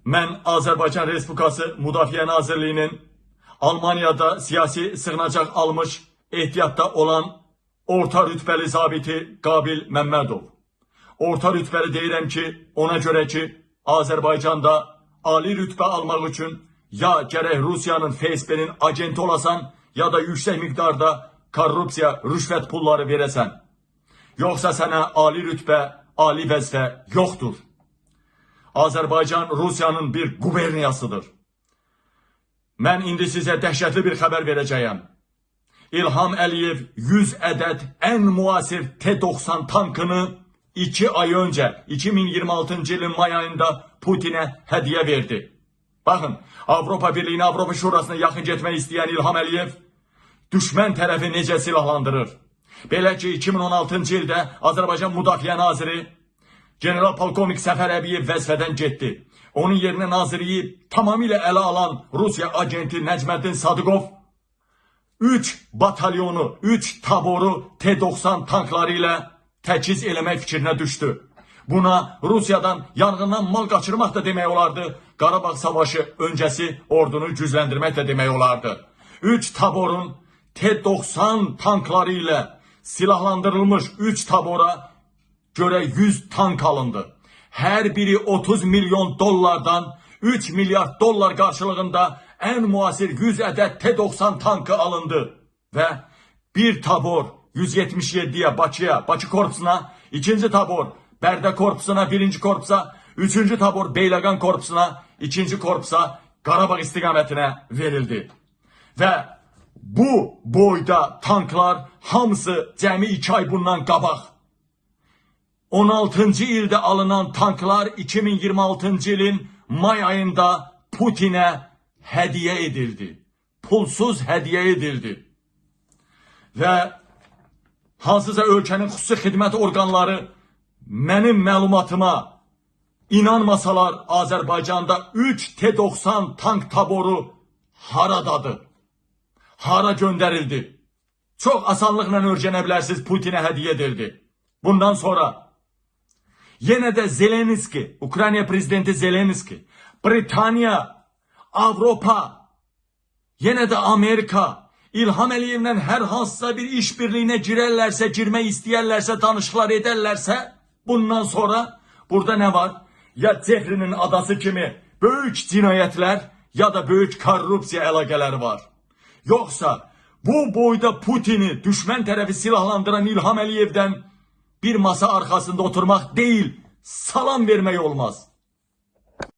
Mən Azərbaycan Respublikası Müdafiə Nazirliyinin Almaniyada siyasi sığınacaq almış ehtiyatda olan orta rütbəli zabiti Qabil Məmmədov. Orta rütbəli deyirəm ki, ona görə ki, Azərbaycanda ali rütbə almaq üçün ya gərək Rusiyanın FSB-nin agenti olasan, ya da yüksək miqdarda korrupsiya, rüşvət pulları verəsən. Yoxsa sənə ali rütbə, ali vəzifə yoxdur. Azərbaycan Rusiyanın bir quberniyasıdır. Mən indi sizə dəhşətli bir xəbər verəcəyəm. İlham Əliyev 100 ədəd ən müasir T-90 tankını 2 ay öncə 2026-cı ilin may ayında Putinə hədiyyə verdi. Baxın, Avropa Birliyinə, Avropa Şurasına yaxın getmək istəyən İlham Əliyev düşmən tərəfi necə silahlandırır. Belə ki, 2016-cı ildə Azərbaycan Müdafiə Naziri General Polkovnik Səfər Əbiyev vəzifədən getdi. Onun yerinə nazirliyi tamamilə ələ alan Rusiya agenti Nəcməddin Sadıqov 3 batalyonu, 3 taboru T-90 tankları ilə təchiz eləmək fikrinə düşdü. Buna Rusiyadan yanğından mal qaçırmaq da demək olardı, Qarabağ Savaşı öncəsi ordunu gücləndirmək də demək olardı. 3 taborun T-90 tankları ilə silahlandırılmış 3 tabora göre 100 tank alındı. Her biri 30 milyon dolardan 3 milyar dolar karşılığında en muasir 100 adet T-90 tankı alındı. Ve bir tabor 177'ye Bakı Korpusu'na, ikinci tabor Bərdə Korpusu'na, birinci korpusa, üçüncü tabor Beyləqan Korpusu'na, ikinci korpusa Qarabağ istiqamətine verildi. Ve bu boyda tanklar hamısı cəmi 2 ay bundan qabaq. 16. ildə alınan tanklar 2026. ilin may ayında Putin'e hediye edildi. Pulsuz hediye edildi. Ve hansısa ölkənin xüsusi xidmət orqanları mənim məlumatıma inanmasalar Azərbaycanda 3 T-90 tank taboru haradadır? Hara gönderildi? Çok asanlıkla öğrenə bilərsiniz, Putin'e hediye edildi. Bundan sonra yine de Zelenski, Ukrayna prezidenti Zelenski, Britanya, Avropa, yine de Amerika, İlham Əliyevlə hər hansısa bir işbirliyine girərlərsə, girmək istəyərlərsə, danışıqlar edərlərsə, bundan sonra burada ne var? Ya Cehri'nin adası kimi böyük cinayetler ya da böyük korrupsiya əlaqələri var. Yoksa bu boyda Putin'i düşmən tərəfi silahlandıran İlham Əliyevdən bir masa arkasında oturmak değil, salam vermək olmaz.